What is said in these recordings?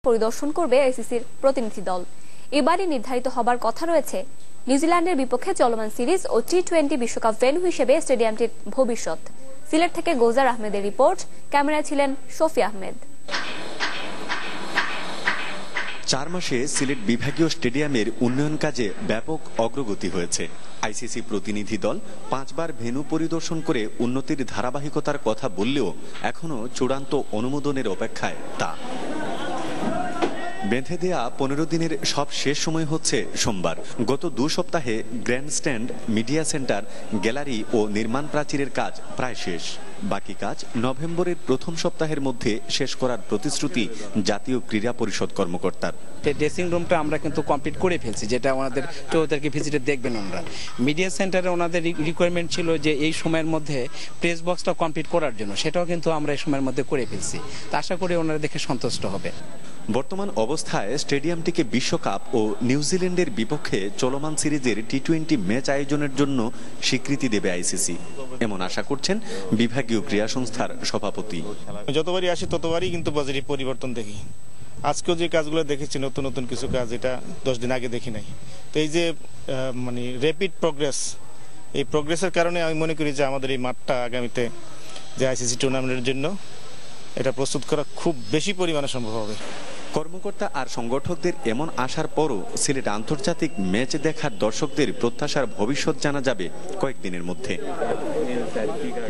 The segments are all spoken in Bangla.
পরিদর্শন করবে আইসিসির প্রতিনিধি দল। এবারই নির্ধারিত হবার কথা রয়েছে নিউজিল্যান্ডের বিপক্ষে চলমান সিরিজ ও টি-20 বিশ্বকাপ ভেন্যু হিসেবে স্টেডিয়ামটির ভবিষ্যৎ। সিলেট থেকে গোজার আহমেদের রিপোর্ট, ক্যামেরায় ছিলেন শফি আহমেদ। 4 মাসে সিলেট বিভাগীয় স্টেডিয়ামের উন্নয়ন কাজে ব্যাপক অগ্রগতি হয়েছে। আইসিসি প্রতিনিধি দল 5 বার ভেন্যু পরিদর্শন করে উন্নতির ধারাবাহিকতার কথা বললেও এখনো চূড়ান্ত অনুমোদনের অপেক্ষায় তা। বেঁধে দেয়া 15 দিনের সব শেষ সময় হচ্ছে সোমবার। গত 2 সপ্তাহে গ্র্যান্ডস্ট্যান্ড, মিডিয়া সেন্টার, গ্যালারি ও নির্মাণ প্রাচীরের কাজ প্রায় শেষ। বাকি কাজ নভেম্বরের প্রথম সপ্তাহের মধ্যে শেষ করার প্রতিশ্রুতি জাতীয় ক্রীড়া পরিষদ কর্মকর্তার। ড্রেসিং রুমটা আমরা কিন্তু কমপ্লিট করে ফেলছি, যেটা ওনাদের 14 তারিখে ভিজিটে দেখবেন। আমরা মিডিয়া সেন্টারে ওনাদের রিকোয়ারমেন্ট ছিল যে এই সময়ের মধ্যে প্রেস বক্সটা কমপ্লিট করার জন্য, সেটাও কিন্তু আমরা এই সময়ের মধ্যে করে ফেলছি। তা আশা করি ওনারা দেখে সন্তুষ্ট হবে। বর্তমান অবস্থায় স্টেডিয়ামটিকে বিশ্বকাপ ও নিউজিল্যান্ডের বিপক্ষে চলমান সিরিজের টি-20 ম্যাচ আয়োজনের জন্য স্বীকৃতি দেবে আইসিসি, এমন আশা করছেন বিভাগীয় ক্রীড়া সংস্থার সভাপতি। যতবারই আসি ততবারই কিন্তু পজিটিভ পরিবর্তন দেখি। আজকেও যে কাজগুলো দেখেছি, নতুন নতুন কিছু কাজ, এটা 10 দিন আগে দেখি নাই। তো এই যে মানে র্যাপিড প্রোগ্রেস, এই প্রোগ্রেসের কারণে আমি মনে করি যে আমাদের এই মাঠটা আগামীতে যে আইসিসি টুর্নামেন্টের জন্য এটা প্রস্তুত করা খুব বেশি পরিমাণে সম্ভব হবে। কর্মকর্তা আর সংগঠকদের এমন আশার পরও সিলেট আন্তর্জাতিক ম্যাচ দেখার দর্শকদের প্রত্যাশার ভবিষ্যৎ জানা যাবে কয়েকদিনের মধ্যে।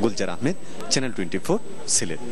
গুলজার আহমেদ, চ্যানেল 24, সিলেট।